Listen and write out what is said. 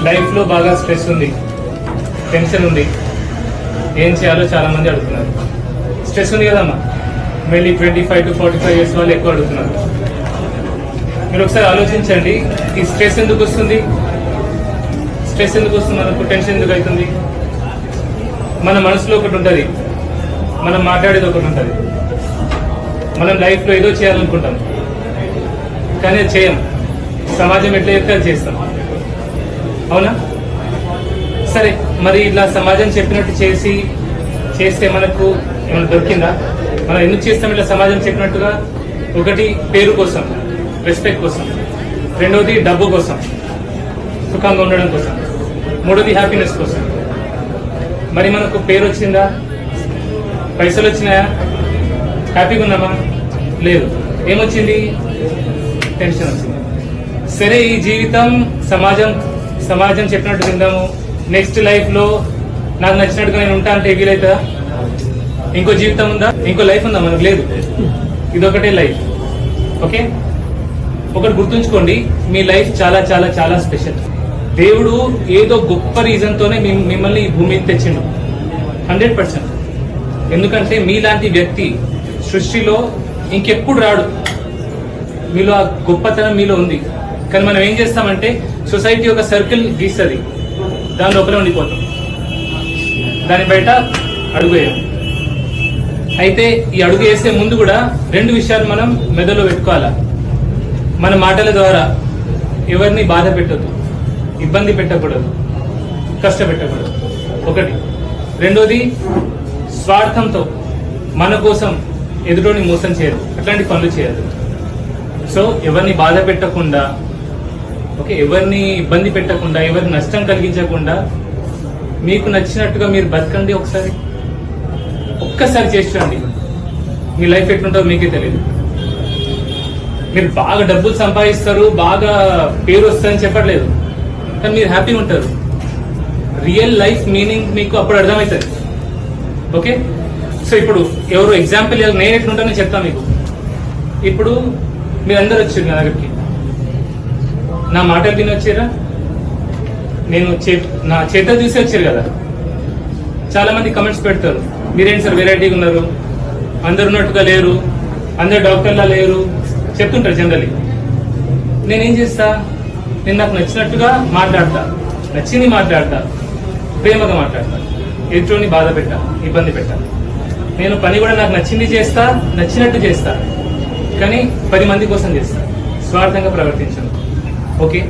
లైఫ్లో బాగా స్ట్రెస్ ఉంది, టెన్షన్ ఉంది, ఏం చేయాలో చాలా మంది అడుగుతున్నారు. స్ట్రెస్ ఉంది కదమ్మా, మళ్ళీ 25 to 45 years వాళ్ళు ఎక్కువ అడుగుతున్నారు. మీరు ఒకసారి ఆలోచించండి, ఈ స్ట్రెస్ ఎందుకు వస్తుంది? స్ట్రెస్ ఎందుకు వస్తుంది? మనకు టెన్షన్ ఎందుకు అవుతుంది? మన మనసులో ఒకటి ఉంటుంది, మనం మాట్లాడేది ఒకటి ఉంటుంది. మనం లైఫ్లో ఏదో చేయాలనుకుంటాం, కానీ అది చేయం. సమాజం ఎట్లా చెప్తే అది చేస్తాం, అవునా? సరే, మరి ఇలా సమాజం చెప్పినట్టు చేస్తే మనకు ఏమైనా దొరికిందా? మనం ఎందుకు చేస్తాం ఇట్లా సమాజం చెప్పినట్టుగా? ఒకటి, పేరు కోసం, రెస్పెక్ట్ కోసం. రెండవది, డబ్బు కోసం, సుఖంగా ఉండడం కోసం. మూడోది, హ్యాపీనెస్ కోసం. మరి మనకు పేరు వచ్చిందా? పైసలు వచ్చినాయా? హ్యాపీగా ఉన్నామా? లేదు. ఏమొచ్చింది? టెన్షన్ వచ్చింది. సరే, ఈ జీవితం సమాజం చెప్పినట్టు విందాము. నెక్స్ట్ లైఫ్ లో నాకు నచ్చినట్టుగా నేను ఉంటా అంటే వీలైతుందా? ఇంకో జీవితం ఉందా? ఇంకో లైఫ్ ఉందా? మనకు లేదు. ఇదొకటే లైఫ్. ఓకే, ఒకటి గుర్తుంచుకోండి, మీ లైఫ్ చాలా చాలా చాలా స్పెషల్. దేవుడు ఏదో గొప్ప రీజన్ తోనే మిమ్మల్ని ఈ భూమికి తెచ్చిండు, 100%. ఎందుకంటే మీలాంటి వ్యక్తి సృష్టిలో ఇంకెప్పుడు రాడు. మీలో ఆ గొప్పతనం మీలో ఉంది. కానీ మనం ఏం చేస్తామంటే, సొసైటీ ఒక సర్కిల్ గీస్తుంది, దాని లోపల ఉండిపోతాం, దాని బయట అడుగు వేయం. అయితే ఈ అడుగు వేసే ముందు కూడా 2 విషయాలు మనం మెదడులో పెట్టుకోవాలా. మన మాటల ద్వారా ఎవరిని బాధ పెట్టద్దు, ఇబ్బంది పెట్టకూడదు, కష్టపెట్టకూడదు. ఒకటి. రెండోది, స్వార్థంతో మన కోసం ఎదుటోని మోసం చేయదు, అట్లాంటి పనులు చేయదు. సో ఎవరిని బాధ పెట్టకుండా, ఓకే, ఎవరిని ఇబ్బంది పెట్టకుండా, ఎవరిని నష్టం కలిగించకుండా మీకు నచ్చినట్టుగా మీరు బతకండి. ఒక్కసారి చేసి చూడండి, మీ లైఫ్ ఎట్లుంటుందో మీకే తెలియదు. మీరు బాగా డబ్బులు సంపాదిస్తారు, బాగా పేరు వస్తుందని చెప్పట్లేదు, కానీ మీరు హ్యాపీగా ఉంటారు. రియల్ లైఫ్ మీనింగ్ మీకు అప్పుడు అర్థమవుతుంది. ఓకే, సో ఇప్పుడు ఎవరు ఎగ్జాంపుల్ నేను ఎట్లుంటానో చెప్తాను మీకు. ఇప్పుడు మీరందరూ వచ్చారు నా దగ్గరికి, నా మాటలు విని వచ్చారా? నేను నా చేతులు తీసి వచ్చారు కదా. చాలా మంది కమెంట్స్ పెడతారు, మీరేంటి సార్ వెరైటీగా ఉన్నారు, అందరు ఉన్నట్టుగా లేరు, అందరు డాక్టర్లా లేరు చెప్తుంటారు జనరల్లీ. నేనేం చేస్తా, నేను నాకు నచ్చినట్టుగా మాట్లాడతా, నచ్చింది మాట్లాడతా, ప్రేమగా మాట్లాడతా, ఎదుటిని బాధ పెట్టా, ఇబ్బంది పెట్టా. నేను పని కూడా నాకు నచ్చింది చేస్తా, నచ్చినట్టు చేస్తా, కానీ 10 మంది కోసం చేస్తా, స్వార్థంగా ప్రవర్తించను. ఓకే.